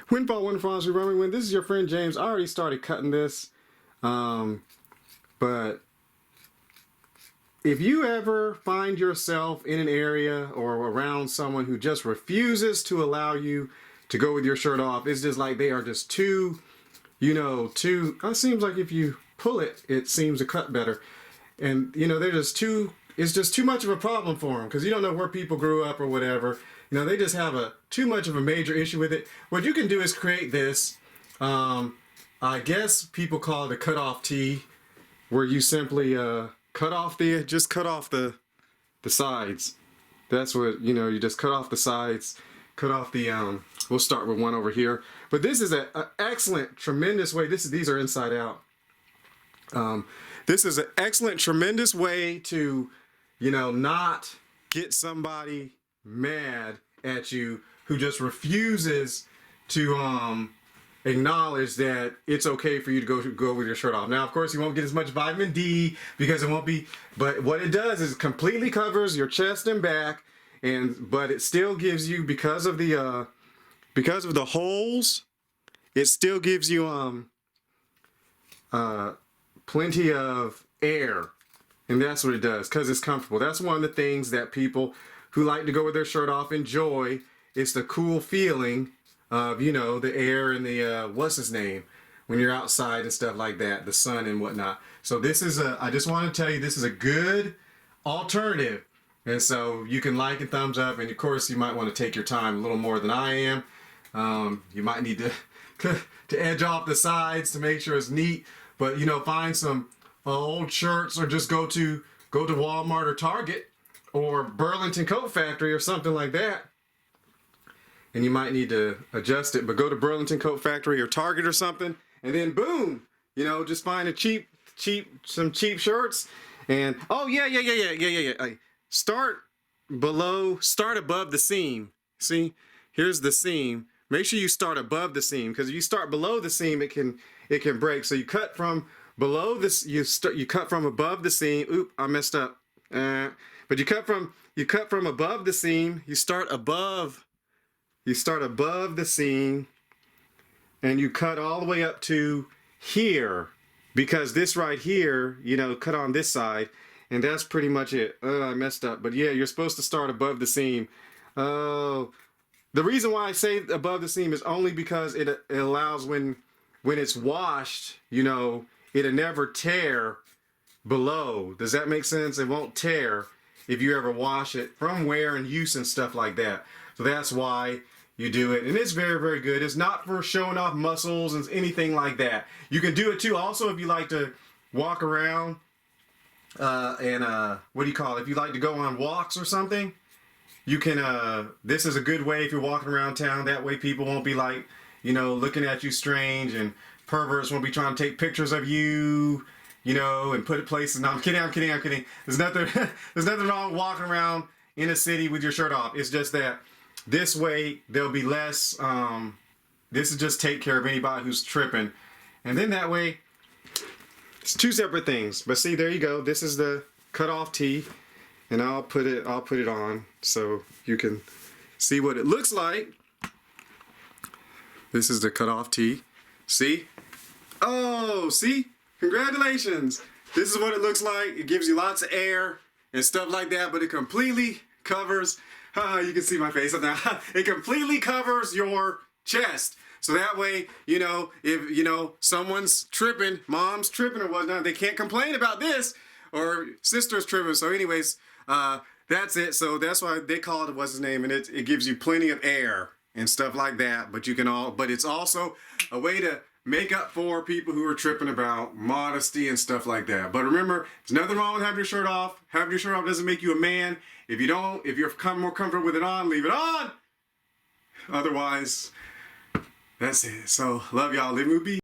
Windfall, wonderful, remember when this is your friend James. I already started cutting this, but if you ever find yourself in an area or around someone who just refuses to allow you to go with your shirt off, it's just like they are just too, it seems like if you pull it, it seems to cut better. And, they're just it's just too much of a problem for them because you don't know where people grew up or whatever. They just have too much of a major issue with it. What you can do is create this, I guess people call it a cutoff tee, where you simply cut off the sides. That's what, you just cut off the sides, cut off the, we'll start with one over here. But this is an excellent, tremendous way. These are inside out. This is an excellent, tremendous way to, not get somebody mad at you who just refuses to acknowledge that it's okay for you to go with your shirt off. Now, of course, you won't get as much vitamin D because it won't be, but what it does is it completely covers your chest and back, but it still gives you, because of the holes, it still gives you plenty of air, and that's what it does because it's comfortable. That's one of the things that people who like to go with their shirt off enjoy. It's the cool feeling of, the air and the, what's his name, when you're outside and stuff like that, the sun and whatnot. So this is I just want to tell you, this is a good alternative. And so you can like and thumbs up, and of course you might want to take your time a little more than I am. You might need to edge off the sides to make sure it's neat, but find some old shirts, or just go to Walmart or Target or Burlington Coat Factory or something like that, and you might need to adjust it. But go to Burlington Coat Factory or Target or something, and then boom, just find some cheap shirts, and start above the seam. See, here's the seam. Make sure you start above the seam, because if you start below the seam, it can break. So you cut from below this. You cut from above the seam. Oop, I messed up. But you cut from above the seam. You start above the seam, and you cut all the way up to here, because this right here, cut on this side, and that's pretty much it. I messed up. But yeah, you're supposed to start above the seam. Oh, the reason why I say above the seam is only because it allows when it's washed, it'll never tear below. Does that make sense? It won't tear if you ever wash it from wear and use and stuff like that. So that's why you do it, and it's very, very good. It's not for showing off muscles and anything like that. You can do it too also if you like to walk around if you like to go on walks or something, you can this is a good way if you're walking around town. That way people won't be like, looking at you strange, and perverts won't be trying to take pictures of you, and put it places. No, I'm kidding. There's nothing wrong with walking around in a city with your shirt off. It's just that this way there'll be less, this is just take care of anybody who's tripping. And then that way, it's two separate things. But see, there you go. This is the cutoff tee, and I'll put it on so you can see what it looks like. This is the cutoff tee. See? Oh, see? Congratulations. This is what it looks like. It gives you lots of air and stuff like that, but it completely covers, you can see my face now. It completely covers your chest. So that way, if, someone's tripping, mom's tripping or whatnot, they can't complain about this, or sister's tripping. So anyways, that's it. So that's why they call it, what's his name? And it gives you plenty of air and stuff like that. But but it's also a way to make up for people who are tripping about modesty and stuff like that. But remember, there's nothing wrong with having your shirt off. Having your shirt off doesn't make you a man. If you're more comfortable with it on, leave it on. Otherwise, that's it. So love y'all. Live and be.